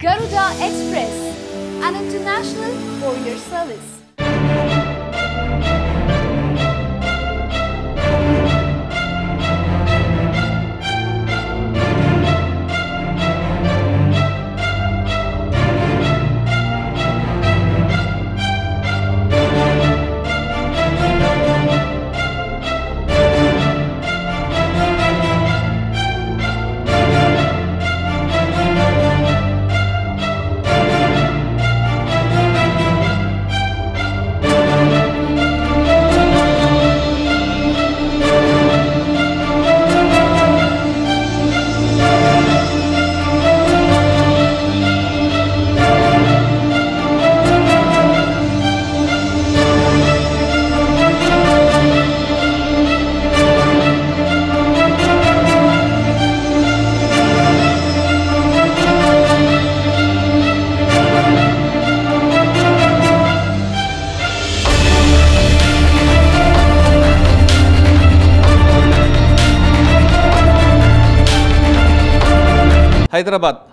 Garuda Express, an international courier service.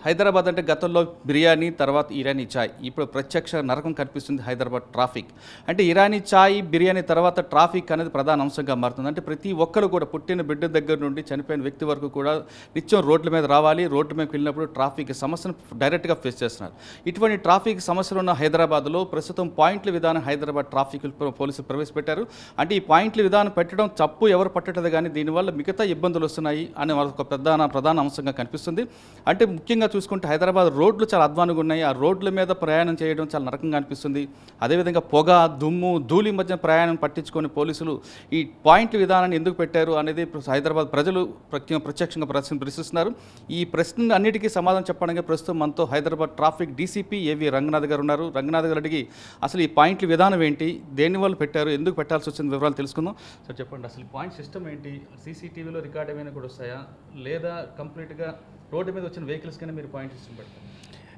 Hyderabad అంటే గతంలో బిర్యానీ తర్వాత ఇరానీ చాయ్ ఇప్పుడు ప్రత్యక్ష నరకం కనిపిస్తుంది హైదరాబాద్ ట్రాఫిక్ అంటే ఇరానీ చాయ్ బిర్యానీ తర్వాత ట్రాఫిక్ అనేది ప్రధాన అంశంగా మారుతుంది అంటే ప్రతి ఒక్కరు కూడా పుట్టిన బిడ్డ దగ్గర నుండి చనిపోయిన వ్యక్తి వరకు కూడా నిత్యం రోడ్ల మీద రావాలి రోడ్ల మీదకి వెళ్ళినప్పుడు ట్రాఫిక్ సమస్యను డైరెక్ట్గా ఫేస్ చేస్తున్నారు ఇటువంటి ట్రాఫిక్ సమస్యలు ఉన్న హైదరాబాద్లో ప్రస్తుతం పాయింట్ల విధానం హైదరాబాద్ ట్రాఫిక్ పోలీసులు ప్రవేశపెట్టారు అంటే ఈ పాయింట్ల విధానం పెట్టడం తప్పు ఎవరు పట్టలేదు కానీ దీనివల్ల మిగతా ఇబ్బందులు వస్తున్నాయి అనే ఒక ప్రధాన అంశంగా కనిపిస్తుంది అంటే ముఖ్యంగా చూసుకుంటే హైదరాబాద్ రోడ్లు చాలా అధ్వానంగా ఉన్నాయి ఆ రోడ్ల మీద ప్రయాణం చేయడం చాలా నరకంగా అనిపిస్తుంది అదేవిధంగా పొగ దుమ్ము ధూళి మధ్య ప్రయాణం పట్టించుకొని పోలీసులు ఈ పాయింట్ల విధానాన్ని ఎందుకు పెట్టారు అనేది హైదరాబాద్ ప్రజలు ప్రత్యక్షంగా ప్రశ్నిస్తున్నారు ఈ ప్రశ్న అన్నిటికీ సమాధానం చెప్పడానికి ప్రస్తుతం మనతో హైదరాబాద్ ట్రాఫిక్ డీసీపీ ఏవి రంగనాథ్ గారు ఉన్నారు రంగనాథ్ గారు అడిగి అసలు ఈ పాయింట్ల విధానం ఏంటి దేని వల్ల పెట్టారు ఎందుకు పెట్టాల్సి వచ్చిన వివరాలు తెలుసుకుందాం సార్ చెప్పండి అసలు పాయింట్ సిస్టమ్ ఏంటి సీసీటీవీలో రికార్డ్ ఏమైనా కూడా వస్తాయా లేదా కంప్లీట్గా రోడ్డు మీద వచ్చిన వెహికల్స్ కానీ మీరు పాయింట్ సిస్టమ్ పెడతారు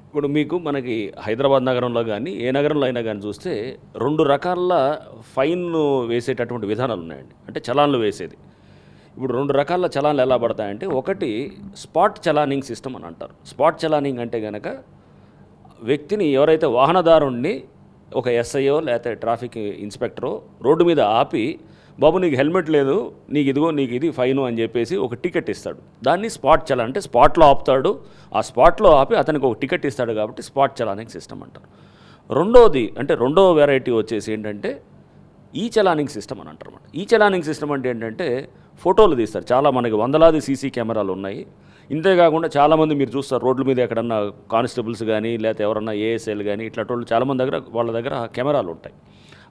ఇప్పుడు మీకు మనకి హైదరాబాద్ నగరంలో కానీ ఏ నగరంలో అయినా కానీ చూస్తే రెండు రకాల ఫైన్ వేసేటటువంటి విధానాలు ఉన్నాయండి అంటే చలాన్లు వేసేది ఇప్పుడు రెండు రకాల చలాన్లు ఎలా పడతాయంటే ఒకటి స్పాట్ చలానింగ్ సిస్టమ్ అని అంటారు స్పాట్ చలానింగ్ అంటే కనుక వ్యక్తిని ఎవరైతే వాహనదారుణ్ణి ఒక ఎస్ఐఓ లేకపోతే ట్రాఫిక్ ఇన్స్పెక్టరో రోడ్డు మీద ఆపి బాబు నీకు హెల్మెట్ లేదు నీకు ఇదిగో నీకు ఇది ఫైను అని చెప్పేసి ఒక టికెట్ ఇస్తాడు దాన్ని స్పాట్ చలాన్ అంటే స్పాట్లో ఆపుతాడు ఆ స్పాట్లో ఆపి అతనికి ఒక టికెట్ ఇస్తాడు కాబట్టి స్పాట్ చలానింగ్ సిస్టమ్ అంటారు రెండో వెరైటీ వచ్చేసి ఏంటంటే ఈ చలానింగ్ సిస్టమ్ అని అంటారు ఈ చలానింగ్ సిస్టమ్ అంటే ఏంటంటే ఫోటోలు తీస్తారు చాలా మనకి వందలాది సీసీ కెమెరాలు ఉన్నాయి ఇంతేకాకుండా చాలామంది మీరు చూస్తారు రోడ్ల మీద ఎక్కడన్నా కానిస్టేబుల్స్ కానీ లేకపోతే ఎవరన్నా ఏఎస్ఎల్ కానీ ఇట్లాంటి వాళ్ళు చాలామంది వాళ్ళ దగ్గర కెమెరాలు ఉంటాయి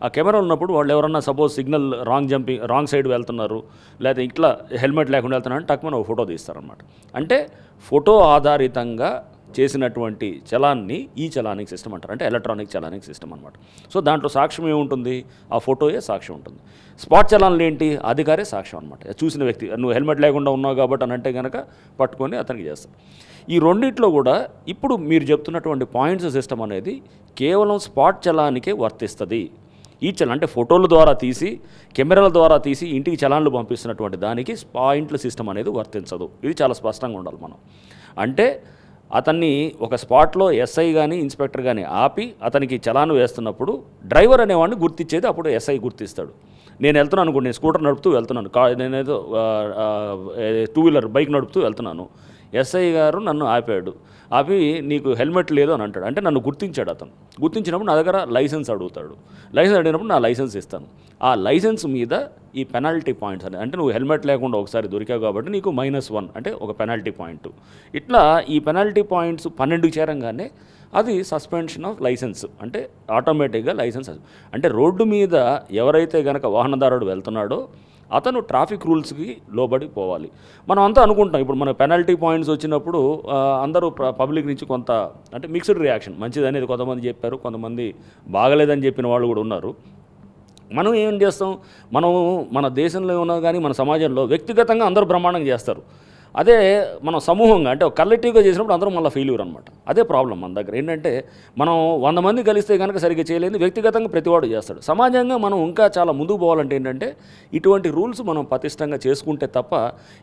ఆ కెమెరా ఉన్నప్పుడు వాళ్ళు ఎవరన్నా సపోజ్ సిగ్నల్ రాంగ్ సైడ్ వెళ్తున్నారు లేకపోతే ఇట్లా హెల్మెట్ లేకుండా వెళ్తున్నారు అంటే టక్మని ఒక ఫోటో తీస్తారనమాట అంటే ఫోటో ఆధారితంగా చేసినటువంటి చలాన్ని ఈ చలానింగ్ సిస్టమ్ అంటారు అంటే ఎలక్ట్రానిక్ చలానింగ్ సిస్టమ్ అనమాట సో దాంట్లో సాక్ష్యం ఏముంటుంది ఆ ఫోటోయే సాక్ష్యం ఉంటుంది స్పాట్ చలాన్లు ఏంటి అధికారే సాక్ష్యం అనమాట చూసిన వ్యక్తి నువ్వు హెల్మెట్ లేకుండా ఉన్నావు కాబట్టి అని అంటే కనుక పట్టుకొని అతనికి చేస్తాడు ఈ రెండిట్లో కూడా ఇప్పుడు మీరు చెప్తున్నటువంటి పాయింట్స్ సిస్టమ్ అనేది కేవలం స్పాట్ చలానికే వర్తిస్తుంది ఈ చలాన్ అంటే ఫోటోల ద్వారా తీసి కెమెరాల ద్వారా తీసి ఇంటికి చలాన్లు పంపిస్తున్నటువంటి దానికి పాయింట్ల సిస్టమ్ అనేది వర్తించదు ఇది చాలా స్పష్టంగా ఉండాలి మనం అంటే అతన్ని ఒక స్పాట్లో ఎస్ఐ కానీ ఇన్స్పెక్టర్ కానీ ఆపి అతనికి చలాను వేస్తున్నప్పుడు డ్రైవర్ అనేవాడిని గుర్తించేది అప్పుడు ఎస్ఐ గుర్తిస్తాడు నేను వెళ్తున్నాను అనుకోండి నేను స్కూటర్ నడుపుతూ వెళ్తున్నాను నేనేదో టూ వీలర్ బైక్ నడుపుతూ వెళ్తున్నాను ఎస్ఐ గారు నన్ను ఆపి నీకు హెల్మెట్ లేదు అని అంటాడు అంటే నన్ను గుర్తించాడు అతను గుర్తించినప్పుడు నా దగ్గర లైసెన్స్ అడుగుతాడు లైసెన్స్ అడిగినప్పుడు నా లైసెన్స్ ఇస్తాను ఆ లైసెన్స్ మీద ఈ పెనాల్టీ పాయింట్స్ అని అంటే నువ్వు హెల్మెట్ లేకుండా ఒకసారి దొరికావు కాబట్టి నీకు -1 అంటే ఒక పెనాల్టీ పాయింట్ ఇట్లా ఈ పెనాల్టీ పాయింట్స్ 12 చేరంగానే అది సస్పెన్షన్ ఆఫ్ లైసెన్స్ అంటే ఆటోమేటిక్గా లైసెన్స్ అంటే రోడ్డు మీద ఎవరైతే కనుక వాహనదారుడు వెళ్తున్నాడో అతను ట్రాఫిక్ రూల్స్కి లోబడి పోవాలి మనం అంతా అనుకుంటాం ఇప్పుడు మన పెనాల్టీ పాయింట్స్ వచ్చినప్పుడు అందరూ పబ్లిక్ నుంచి కొంత అంటే మిక్స్డ్ రియాక్షన్ మంచిది అనేది కొంతమంది చెప్పారు కొంతమంది బాగలేదని చెప్పిన వాళ్ళు కూడా ఉన్నారు మనం ఏం చేస్తాం మన దేశంలో ఉన్నా కానీ మన సమాజంలో వ్యక్తిగతంగా అందరూ బ్రహ్మాండంగా చేస్తారు అదే మనం సమూహంగా అంటే కలెక్టివ్గా చేసినప్పుడు అందరూ మళ్ళీ ఫెయిల్యూర్ అనమాట అదే ప్రాబ్లం మన దగ్గర ఏంటంటే మనం 100 మంది కలిస్తే కనుక సరిగ్గా చేయలేదు, వ్యక్తిగతంగా ప్రతివాడు చేస్తాడు. సమాజంగా మనం ఇంకా చాలా ముందుకు పోవాలంటే ఏంటంటే ఇటువంటి రూల్స్ మనం పటిష్టంగా చేసుకుంటే తప్ప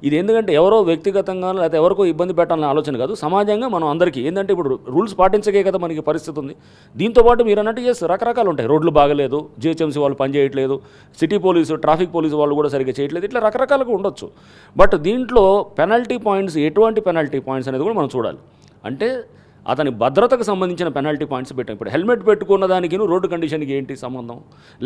ఇది ఎందుకంటే ఎవరో వ్యక్తిగతంగా లేకపోతే ఎవరికో ఇబ్బంది పెట్టాలనే ఆలోచన కాదు, సమాజంగా మనం అందరికీ ఏంటంటే ఇప్పుడు రూల్స్ పాటించకే కదా మనకి పరిస్థితి ఉంది. దీంతోపాటు మీరు అన్నట్టు చేస్తారు రకరకాలు ఉంటాయి, రోడ్లు బాగలేదు, జిహెచ్ఎంసీ వాళ్ళు పనిచేయట్లేదు, సిటీ పోలీసు ట్రాఫిక్ పోలీసు వాళ్ళు కూడా సరిగ్గా చేయట్లేదు, ఇట్లా రకరకాలుగా ఉండొచ్చు. బట్ దీంట్లో పెనల్టీ పాయింట్స్, ఎటువంటి పెనల్టీ పాయింట్స్ అనేది కూడా మనం చూడాలి. అంటే అతని భద్రతకు సంబంధించిన పెనాల్టీ పాయింట్స్ పెట్టాం. ఇప్పుడు హెల్మెట్ పెట్టుకున్న దానికి రోడ్డు కండిషన్కి ఏంటి సంబంధం,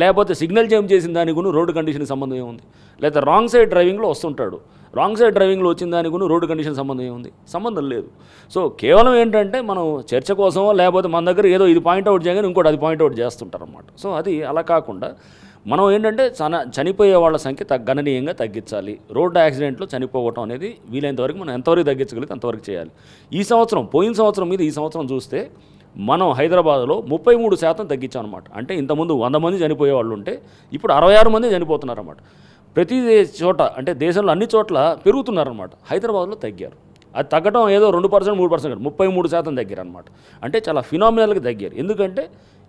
లేకపోతే సిగ్నల్ జంప్ చేసిన దానికి రోడ్డు కండిషన్కి సంబంధం ఏముంది, లేదా రాంగ్ సైడ్ డ్రైవింగ్లో వస్తుంటాడు, రాంగ్ సైడ్ డ్రైవింగ్లో వచ్చిన దానికి రోడ్డు కండిషన్ సంబంధం ఏముంది, సంబంధం లేదు. సో కేవలం ఏంటంటే మనం చర్చ కోసమో లేకపోతే మన దగ్గర ఏదో ఇది పాయింట్అవుట్ చేయగానే ఇంకోటి అది పాయింట్అవుట్ చేస్తుంటారు అన్నమాట. సో అది అలా కాకుండా మనం ఏంటంటే చనిపోయే వాళ్ళ సంఖ్య గణనీయంగా తగ్గించాలి. రోడ్డు యాక్సిడెంట్లో చనిపోవటం అనేది వీలైనంతవరకు మనం ఎంతవరకు తగ్గించగలిగితే అంతవరకు చేయాలి. ఈ సంవత్సరం పోయిన సంవత్సరం మీద ఈ సంవత్సరం చూస్తే మనం హైదరాబాద్లో 33% తగ్గించాం అనమాట. అంటే ఇంతకుముందు 100 మంది చనిపోయే వాళ్ళు ఉంటే ఇప్పుడు 66 మంది చనిపోతున్నారు అన్నమాట. ప్రతి చోట అంటే దేశంలో అన్ని చోట్ల పెరుగుతున్నారన్నమాట, హైదరాబాద్లో తగ్గారు. అది తగ్గడం ఏదో 2%, 3% కాదు, 33% తగ్గారు అనమాట. అంటే చాలా ఫినామినల్గా తగ్గారు. ఎందుకంటే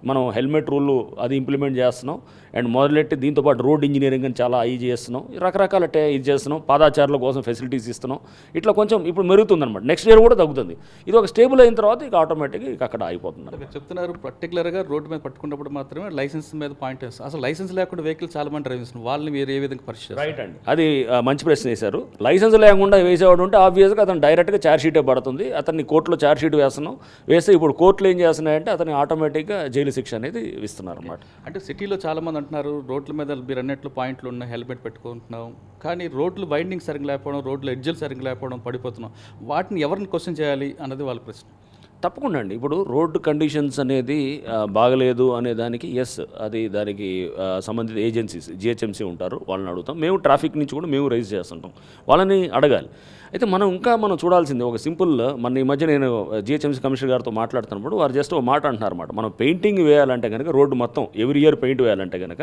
మనం హెల్మెట్ రూల్ అది ఇంప్లిమెంట్ చేస్తున్నాం, అండ్ మొదలెట్టి దీంతోపాటు రోడ్ ఇంజనీరింగ్ అని చాలా ఇది చేస్తున్నాం, రకరకాల ఇది చేస్తున్నాం, పాదాచారుల కోసం ఫెసిలిటీస్ ఇస్తున్నాం. ఇట్లా కొంచెం ఇప్పుడు మెరుగుతుందన్నమాట. నెక్స్ట్ ఇయర్ కూడా తగ్గుతుంది. ఇది ఒక స్టేబుల్ అయిన తర్వాత ఇక ఆటోమేటిక్గా ఇక అక్కడ అయిపోతున్నారు. చెప్తున్నారు పర్టికులర్గా రోడ్డు మీద పట్టుకున్నప్పుడు మాత్రమే లైసెన్స్ మీద పాయింట్ వేస్తారు. అసలు లైసెన్స్ లేకుండా వెహికల్ చాలా మంది డ్రైవ్ చేస్తున్నారు, వాళ్ళని మీరు ఏ విధంగా పరిశీలిస్తారు? రైట్ అండి, అది మంచి ప్రశ్న వేశారు. లైసెన్స్ లేకుండా వేసేవాడు ఉంటే ఆబ్వియస్గా అతను డైరెక్ట్గా ఛార్జ్ షీటే పడుతుంది, అతన్ని కోర్టులో ఛార్జ్ షీట్ వేస్తున్నాం. వేస్తే ఇప్పుడు కోర్టులు ఏం చేస్తున్నాయంటే అతని ఆటోమేటిక్గా జైలు శిక్ష అనేది ఇస్తున్నారు అన్నమాట. అంటే సిటీలో చాలామంది అంటున్నారు రోడ్ల మీద మీరు అన్నట్లు పాయింట్లు ఉన్నాయి, హెల్మెట్ పెట్టుకుంటున్నాం, కానీ రోడ్లు వైండింగ్ సరిగ్గా లేకపోవడం, రోడ్లు ఎడ్జలు సరిగ్గా లేకపోవడం, పడిపోతున్నాం, వాటిని ఎవరిని క్వశ్చన్ చేయాలి అన్నది వాళ్ళ ప్రశ్న. తప్పకుండా అండి, ఇప్పుడు రోడ్డు కండిషన్స్ అనేది బాగలేదు అనే దానికి అది దానికి సంబంధిత ఏజెన్సీస్ జిహెచ్ఎంసీ ఉంటారు, వాళ్ళని అడుగుతాం. మేము ట్రాఫిక్ నుంచి కూడా మేము రైజ్ చేస్తుంటాం, వాళ్ళని అడగాలి. అయితే మనం చూడాల్సింది ఒక సింపుల్, మన ఈ మధ్య నేను జిహెచ్ఎంసీ కమిషనర్ గారితో మాట్లాడుతున్నప్పుడు వారు జస్ట్ ఒక మాట అంటున్నారు అన్నమాట. మనం పెయింటింగ్ వేయాలంటే కనుక రోడ్డు మొత్తం ఎవ్రీ ఇయర్ పెయింట్ వేయాలంటే కనుక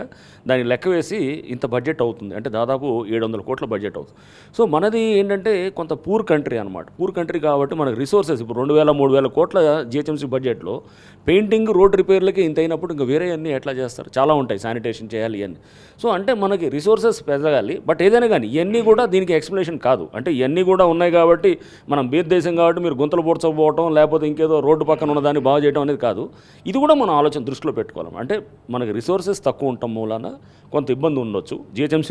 దాన్ని లెక్క వేసి ఇంత బడ్జెట్ అవుతుంది, అంటే దాదాపు 700 కోట్ల బడ్జెట్ అవుతుంది. సో మనది ఏంటంటే కొంత పూర్ కంట్రీ అనమాట. పూర్ కంట్రీ కాబట్టి మనకు రిసోర్సెస్ ఇప్పుడు 2,000-3,000 కోట్ల జిహెచ్ఎంసీ బడ్జెట్లో పెయింటింగ్ రోడ్ రిపేర్లకి ఇంత అయినప్పుడు ఇంకా వేరే అన్నీ ఎట్లా చేస్తారు, చాలా ఉంటాయి, శానిటేషన్ చేయాలి అని. సో అంటే మనకి రిసోర్సెస్ పెరగాలి. బట్ ఏదైనా కానీ ఇవన్నీ కూడా దీనికి ఎక్స్ప్లెనేషన్ కాదు. అంటే ఇవన్నీ కూడా ఉన్నాయి కాబట్టి మనం దేశం కాబట్టి మీరు గుంతలు పూడ్చకపోవటం లేకపోతే ఇంకేదో రోడ్డు పక్కన ఉన్న దాన్ని బాగు చేయడం అనేది కాదు. ఇది కూడా మన ఆలోచన దృష్టిలో పెట్టుకోవాలి. అంటే మనకి రిసోర్సెస్ తక్కువ ఉండటం మూలాన కొంత ఇబ్బంది ఉండొచ్చు. జిహెచ్ఎంసీ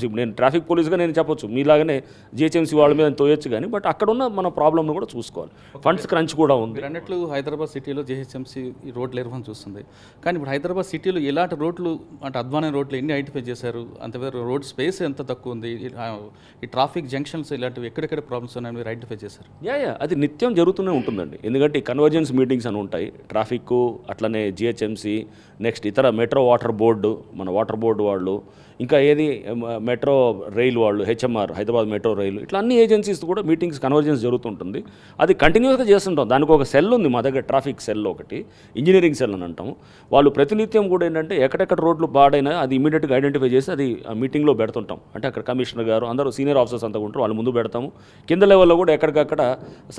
ఇప్పుడు నేను ట్రాఫిక్ పోలీస్గా నేను చెప్పొచ్చు, మీలాగనే జిహెచ్ఎంసీ వాళ్ళ మీద తోయొచ్చు, కానీ బట్ అక్కడ ఉన్న మన ప్రాబ్లమ్ను కూడా చూసుకోవాలి. ఫండ్స్ క్రంచ్ కూడా ఉంది. అన్నట్లు హైదరాబాద్ సిటీలో జిహెచ్ఎంసీ ఈ రోడ్లు నిర్వహణ చూస్తుంది, కానీ ఇప్పుడు హైదరాబాద్ సిటీలో ఇలాంటి రోడ్లు అంటే అధ్వానమైన రోడ్లు ఎన్ని ఐడెంటిఫై చేశారు, అంత రోడ్ స్పేస్ ఎంత తక్కువ ఉంది, ఈ ట్రాఫిక్ జంక్షన్స్ ఇలాంటివి ఎక్కడెక్కడ ప్రాబ్లమ్స్ ఉన్నాయని మీరు ఐడెంటిఫై చేశారు? అది నిత్యం జరుగుతూనే ఉంటుందండి. ఎందుకంటే ఈ కన్వర్జెన్స్ మీటింగ్స్ అని ఉంటాయి, ట్రాఫిక్ అట్లనే జిహెచ్ఎంసీ, నెక్స్ట్ ఇతర మెట్రో వాటర్ బోర్డు, మన వాటర్ బోర్డు వాళ్ళు, ఇంకా ఏది మెట్రో రైలు వాళ్ళు, హెచ్ఎంఆర్ హైదరాబాద్ మెట్రో రైలు, ఇట్లా అన్ని ఏజెన్సీస్ కూడా మీటింగ్స్ కన్వర్జెన్స్ జరుగుతుంటుంది. అది కంటిన్యూస్గా చేస్తుంటాం. దానికి ఒక సెల్ ఉంది మా దగ్గర, ట్రాఫిక్ సెల్ ఒకటి, ఇంజనీరింగ్ సెల్ అని అంటాము. వాళ్ళు ప్రతినిత్యం కూడా ఏంటంటే ఎక్కడెక్కడ రోడ్లు పాడైనా అది ఇమీడియట్గా ఐడెంటిఫై చేసి అది మీటింగ్లో పెడుతుంటాం. అంటే అక్కడ కమిషనర్ గారు అందరూ సీనియర్ ఆఫీసర్స్ అంతా ఉంటారు, వాళ్ళు ముందు పెడతాము. కింద లెవెల్లో కూడా ఎక్కడికక్కడ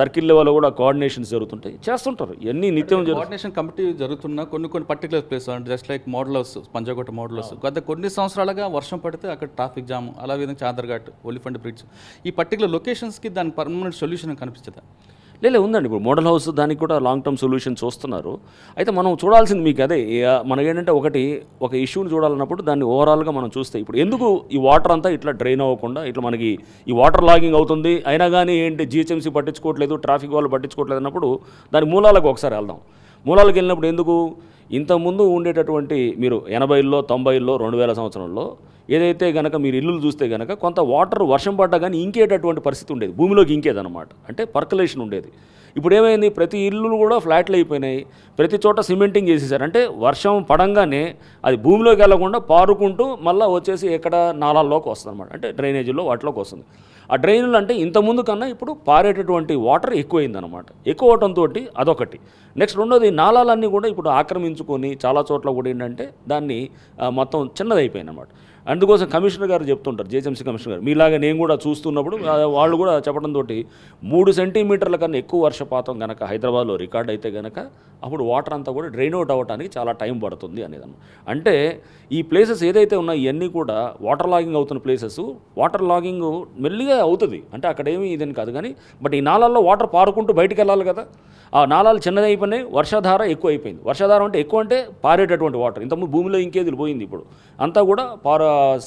సర్కిల్ లెవెల్లో కూడా కోఆర్డినేషన్స్ జరుగుతుంటాయి, చేస్తుంటారు. ఇవన్నీ నిత్యం కోఆర్డినేషన్ కమిటీ జరుగుతున్న కొన్ని పర్టికులర్ ప్లేస్ అంటే just like model house, Panjagutta model house, గత కొన్ని సంవత్సరాలుగా వర్షం పడితే అక్కడ ట్రాఫిక్ జామ్, అలా విధంగా చాదర్ఘాట్, ఒలిఫెంట్ బ్రిడ్జ్, ఈ పర్టికులర్ లొకేషన్స్కి దాని పర్మనెంట్ సొల్యూషన్ కనిపిస్తుందా? ఉందండి. ఇప్పుడు మోడల్ హౌస్ దానికి కూడా లాంగ్ టర్మ్ సొల్యూషన్ చూస్తున్నారు. అయితే మనం చూడాల్సింది మీకు అదే, మనకేంటంటే ఒక ఇష్యూని చూడాలన్నప్పుడు దాన్ని ఓవరాల్గా మనం చూస్తే ఇప్పుడు ఎందుకు ఈ వాటర్ అంతా ఇట్లా డ్రైన్ అవ్వకుండా ఇట్లా మనకి ఈ వాటర్ లాగింగ్ అవుతుంది, అయినా కానీ ఏంటి జిహెచ్ఎంసీ పట్టించుకోవట్లేదు, ట్రాఫిక్ వాళ్ళు పట్టించుకోవట్లేదు అన్నప్పుడు దాని మూలాలకు ఒకసారి వెళ్దాం. మూలాలకు వెళ్ళినప్పుడు ఎందుకు ఇంతకుముందు ఉండేటటువంటి మీరు 80ల్లో 90ల్లో 2000 సంవత్సరంలో ఏదైతే కనుక మీరు ఇల్లులు చూస్తే కనుక కొంత వాటర్ వర్షం పడ్డా కానీ ఇంకేటటువంటి పరిస్థితి ఉండేది, భూమిలోకి ఇంకేదన్నమాట, అంటే పర్కులేషన్ ఉండేది. ఇప్పుడు ఏమైంది, ప్రతి ఇల్లులు కూడా ఫ్లాట్లు అయిపోయినాయి, ప్రతి చోట సిమెంటింగ్ చేసేసారు. అంటే వర్షం పడంగానే అది భూమిలోకి వెళ్ళకుండా పారుకుంటూ మళ్ళీ వచ్చేసి ఎక్కడ నాలాల్లోకి వస్తుంది అనమాట, అంటే డ్రైనేజీల్లో వాటిలోకి వస్తుంది. ఆ డ్రైన్లు అంటే ఇంతకుముందు కన్నా ఇప్పుడు పారేటటువంటి వాటర్ ఎక్కువైందనమాట. ఎక్కువ అవడంతో అదొకటి. నెక్స్ట్ రెండోది, నాలాలన్నీ కూడా ఇప్పుడు ఆక్రమించుకొని చాలా చోట్ల కూడా ఏంటంటే దాన్ని మొత్తం చిన్నదైపోయింది అనమాట. అందుకోసం కమిషనర్ గారు చెప్తుంటారు, జిహెచ్ఎంసీ కమిషనర్ గారు, మీలాగా నేను కూడా చూస్తున్నప్పుడు వాళ్ళు కూడా చెప్పడంతో 3 సెంటీమీటర్ల కన్నా ఎక్కువ వర్షపాతం కనుక హైదరాబాద్లో రికార్డ్ అయితే కనుక అప్పుడు వాటర్ అంతా కూడా డ్రైన్ అవుట్ అవ్వడానికి చాలా టైం పడుతుంది అనేది. అంటే ఈ ప్లేసెస్ ఏదైతే ఉన్నాయో ఇవన్నీ కూడా వాటర్ లాగింగ్ అవుతున్న ప్లేసెస్, వాటర్ లాగింగ్ మెల్లిగా అవుతుంది, అంటే అక్కడ ఏమీ ఇదని కాదు. కానీ బట్ ఈ నాళాల్లో వాటర్ పారుకుంటూ బయటికి వెళ్ళాలి కదా, ఆ నాళాలు చిన్నది అయిపోయినాయి, వర్షాధార ఎక్కువ అయిపోయింది. వర్షాధారం అంటే ఎక్కువ అంటే పారేటటువంటి వాటర్, ఇంతకుముందు భూమిలో ఇంకేది పోయింది, ఇప్పుడు అంతా కూడా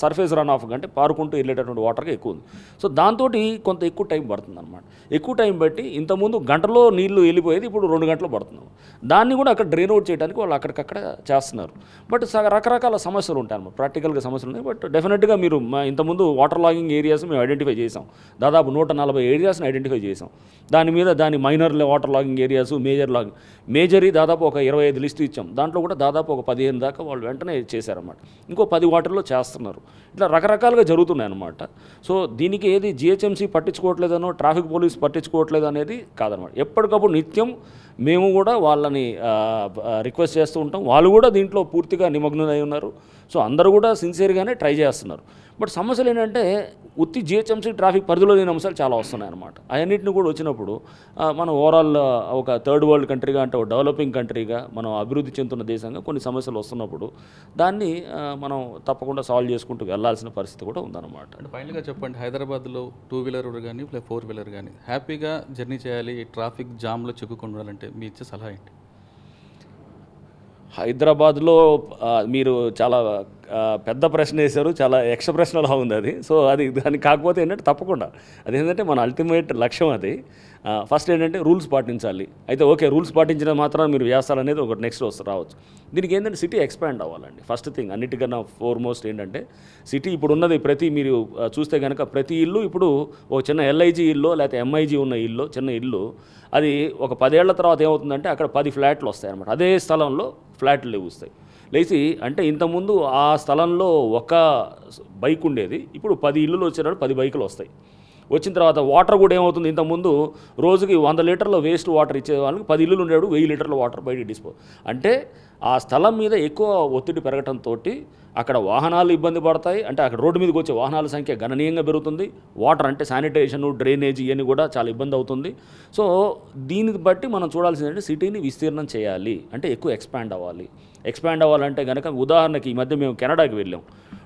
సర్ఫేస్ రన్ ఆఫ్ అంటే పారుకుంటూ వెళ్ళేటటువంటి వాటర్గా ఎక్కువ ఉంది. సో దాంతో కొంత ఎక్కువ టైం పడుతుంది అనమాట. ఎక్కువ టైం బట్టి ఇంతకుముందు గంటలో నీళ్లు వెళ్ళిపోయేది, ఇప్పుడు 2 గంటలు పడుతుంది. దాన్ని కూడా అక్కడ డ్రైన్ అవుట్ చేయడానికి వాళ్ళు అక్కడికక్కడ చేస్తున్నారు. బట్ రకరకాల సమస్యలు ఉంటాయి అన్నమాట, ప్రాక్టికల్గా సమస్యలు ఉన్నాయి. బట్ డెఫినెట్గా మీరు ఇంతకుముందు వాటర్ లాగింగ్ ఏరియాస్ మేము ఐడెంటిఫై చేసాం, దాదాపు 140 ఏరియాస్ని ఐడెంటిఫై చేసాం. దాని మైనర్ వాటర్ లాగింగ్ ఏరియాస్, మేజరీ దాదాపు ఒక 25 లిస్టు ఇచ్చాం. దాంట్లో కూడా దాదాపు ఒక 15 దాకా వాళ్ళు వెంటనే చేశారన్నమాట. ఇంకో 10 వాటర్లో చేస్తున్నారు. ఇట్లా రకరకాలుగా జరుగుతున్నాయి అన్నమాట. సో దీనికి ఏది జిహెచ్ఎంసీ పట్టించుకోవట్లేదనో, ట్రాఫిక్ పోలీస్ పట్టించుకోవట్లేదు అనేది కాదనమాట. ఎప్పటికప్పుడు నిత్యం మేము కూడా వాళ్ళని రిక్వెస్ట్ చేస్తూ ఉంటాం. వాళ్ళు కూడా దీంట్లో పూర్తిగా నిమగ్నమై ఉన్నారు. సో అందరూ కూడా సిన్సియర్గానే ట్రై చేస్తున్నారు. బట్ సమస్యలు ఏంటంటే ఉత్తి జిహెచ్ఎంసీ ట్రాఫిక్ పరిధిలో లేని అంశాలు చాలా వస్తున్నాయి అన్నమాట. అవన్నింటిని కూడా వచ్చినప్పుడు మనం ఓవరాల్ ఒక థర్డ్ వరల్డ్ కంట్రీగా, అంటే ఒక డెవలపింగ్ కంట్రీగా, మనం అభివృద్ధి చెందుతున్న దేశంగా కొన్ని సమస్యలు వస్తున్నప్పుడు దాన్ని మనం తప్పకుండా సాల్వ్ చేసుకుంటూ వెళ్ళాల్సిన పరిస్థితి కూడా ఉందన్నమాట. అంటే ఫైనల్గా చెప్పండి, హైదరాబాద్లో 2 వీలర్ కానీ 4 వీలర్ కానీ హ్యాపీగా జర్నీ చేయాలి, ట్రాఫిక్ జామ్లో చిక్కుకుండా ఉండాలంటే మీ ఇచ్చే సలహా ఏంటి? హైదరాబాద్లో మీరు చాలా పెద్ద ప్రశ్న వేశారు, చాలా యక్ష ప్రశ్నలా ఉంది అది. సో అది దానికి కాకపోతే ఏంటంటే తప్పకుండా అదేంటంటే మన అల్టిమేట్ లక్ష్యం అది. ఫస్ట్ ఏంటంటే రూల్స్ పాటించాలి. అయితే ఓకే, రూల్స్ పాటించిన మాత్రం మీరు చేస్తారనేది ఒకటి నెక్స్ట్ రావచ్చు. దీనికి ఏంటంటే సిటీ ఎక్స్పాండ్ అవ్వాలండి. ఫస్ట్ థింగ్ అన్నిటికన్నా ఫోర్మోస్ట్ ఏంటంటే సిటీ ఇప్పుడు ఉన్నది మీరు చూస్తే కనుక ప్రతి ఇల్లు ఇప్పుడు ఒక చిన్న ఎల్ఐజీ ఇల్లు లేకపోతే ఎంఐజీ ఉన్న ఇల్లు, చిన్న ఇల్లు, అది ఒక 10 ఏళ్ల తర్వాత ఏమవుతుందంటే అక్కడ 10 ఫ్లాట్లు వస్తాయి అన్నమాట. అదే స్థలంలో ఫ్లాట్లు లేవుస్తాయి. లేచి అంటే ఇంతకుముందు ఆ స్థలంలో ఒక బైక్ ఉండేది, ఇప్పుడు 10 ఇల్లులు వచ్చేటప్పుడు 10 బైకులు వస్తాయి. వచ్చిన తర్వాత వాటర్ కూడా ఏమవుతుంది, ఇంతకుముందు రోజుకి 100 లీటర్ల వేస్ట్ వాటర్ ఇచ్చే వాళ్ళకి 10 ఇల్లులు ఉండేవాడు 1000 లీటర్ల వాటర్ బయటికి డిస్పోజ్. అంటే ఆ స్థలం మీద ఎక్కువ ఒత్తిడి పెరగడంతో అక్కడ వాహనాలు ఇబ్బంది పడతాయి. అంటే అక్కడ రోడ్డు మీదకి వచ్చే వాహనాల సంఖ్య గణనీయంగా పెరుగుతుంది. వాటర్ అంటే శానిటేషన్, డ్రైనేజ్ ఇవన్నీ కూడా చాలా ఇబ్బంది అవుతుంది. సో దీనికి బట్టి మనం చూడాల్సిందంటే సిటీని విస్తీర్ణం చేయాలి, అంటే ఎక్కువ ఎక్స్పాండ్ అవ్వాలి. ఎక్స్పాండ్ అవ్వాలంటే కనుక ఉదాహరణకి ఈ మధ్య మేము కెనడాకి వెళ్ళాం.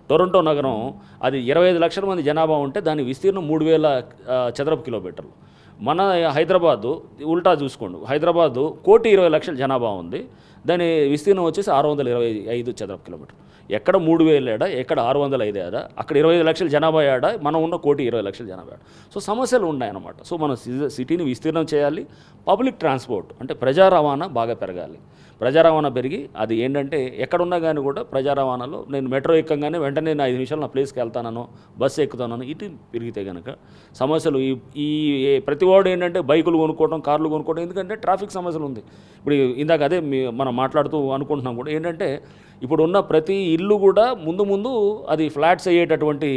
టొరంటో నగరం అది 25 లక్షల మంది జనాభా ఉంటే దాని విస్తీర్ణం 3000 చదరపు కిలోమీటర్లు. మన హైదరాబాదు ఉల్టా చూసుకోండి, హైదరాబాదు 1,20,00,000 జనాభా ఉంది, దాని విస్తీర్ణం వచ్చేసి 625 చదరపు కిలోమీటర్లు. ఎక్కడ 3000 ఏడా, ఎక్కడ 605 ఏడా, అక్కడ 25 లక్షల జనాభా ఏడా, మనం ఉన్న 1,20,00,000 జనాభా ఏడా. సో సమస్యలు ఉన్నాయన్నమాట. సో మనం సిటీని విస్తీర్ణం చేయాలి. పబ్లిక్ ట్రాన్స్పోర్ట్ అంటే ప్రజా రవాణా బాగా పెరగాలి. ప్రజా రవాణా పెరిగి అది ఏంటంటే ఎక్కడున్నా కానీ కూడా ప్రజా రవాణాలో నేను మెట్రో ఎక్కగానే వెంటనే నేను 5 నిమిషాలు నా ప్లేస్కి వెళ్తానో, బస్సు ఎక్కుతానో, ఇటు పెరిగితే కనుక సమస్యలు ఈ ప్రతి వాడు ఏంటంటే బైకులు కొనుక్కోవడం, కార్లు కొనుక్కోవడం, ఎందుకంటే ట్రాఫిక్ సమస్యలు ఉంది. ఇప్పుడు ఇందాక అదే మనం మాట్లాడుతూ అనుకుంటున్నాం కూడా ఏంటంటే ఇప్పుడు ఉన్న ప్రతి ఇల్లు కూడా ముందు అది ఫ్లాట్స్ అయ్యేటటువంటి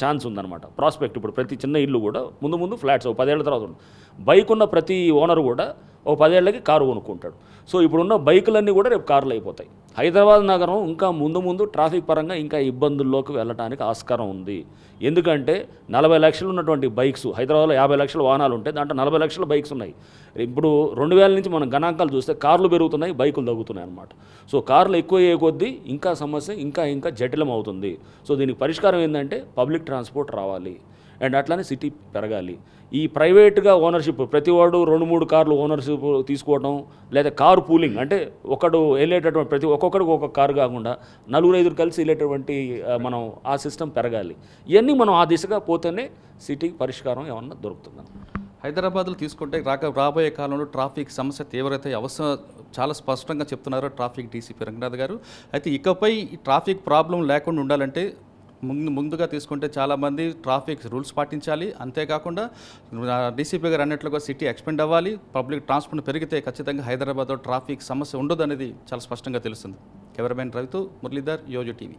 ఛాన్స్ ఉందన్నమాట, ప్రాస్పెక్ట్. ఇప్పుడు ప్రతి చిన్న ఇల్లు కూడా ముందు ఫ్లాట్స్ 10 ఏళ్ల తర్వాత బైక్ ఉన్న ప్రతి ఓనర్ కూడా ఒక 10 ఏళ్ళకి కారు కొనుక్కుంటాడు. సో ఇప్పుడున్న బైకులన్నీ కూడా రేపు కార్లు అయిపోతాయి. హైదరాబాద్ నగరం ఇంకా ముందు ట్రాఫిక్ పరంగా ఇంకా ఇబ్బందుల్లోకి వెళ్ళడానికి ఆస్కారం ఉంది. ఎందుకంటే 40 లక్షలు ఉన్నటువంటి బైక్స్, హైదరాబాద్లో 50 లక్షల వాహనాలు ఉంటే దాంట్లో 40 లక్షల బైక్స్ ఉన్నాయి. ఇప్పుడు 2000 నుంచి మనం గణాంకాలు చూస్తే కార్లు పెరుగుతున్నాయి, బైకులు తగ్గుతున్నాయి అన్నమాట. సో కార్లు ఎక్కువ అయ్యే కొద్దీ ఇంకా సమస్య ఇంకా జటిలం అవుతుంది. సో దీనికి పరిష్కారం ఏంటంటే పబ్లిక్ ట్రాన్స్పోర్ట్ రావాలి అండ్ అట్లానే సిటీ పెరగాలి. ఈ ప్రైవేట్గా ఓనర్షిప్ ప్రతి వాడు 2-3 కార్లు ఓనర్షిప్ తీసుకోవడం, లేదా కారు పూలింగ్ అంటే ఒకడు వెళ్ళేటటువంటి ఒక్కొక్కడికి ఒక్కొక్క కారు కాకుండా 4-5 కలిసి వెళ్ళేటటువంటి మనం ఆ సిస్టమ్ పెరగాలి. ఇవన్నీ మనం ఆ దిశగా పోతేనే సిటీకి పరిష్కారం ఏమన్నా దొరుకుతుంది. హైదరాబాద్లో తీసుకుంటే రాబోయే కాలంలో ట్రాఫిక్ సమస్య తీవ్రత అవసరం చాలా స్పష్టంగా చెప్తున్నారు ట్రాఫిక్ డీసీపీ రంగనాథ్ గారు. అయితే ఇకపై ట్రాఫిక్ ప్రాబ్లం లేకుండా ఉండాలంటే ముందుగా తీసుకుంటే చాలామంది ట్రాఫిక్ రూల్స్ పాటించాలి. అంతేకాకుండా డీసీపీ గారు అన్నట్లుగా సిటీ ఎక్స్పెండ్ అవ్వాలి. పబ్లిక్ ట్రాన్స్పోర్ట్ పెరిగితే ఖచ్చితంగా హైదరాబాద్లో ట్రాఫిక్ సమస్య ఉండదు అనేది చాలా స్పష్టంగా తెలుస్తుంది. కెమెరామెన్ రవితో మురళీధర్, యోజో టీవీ.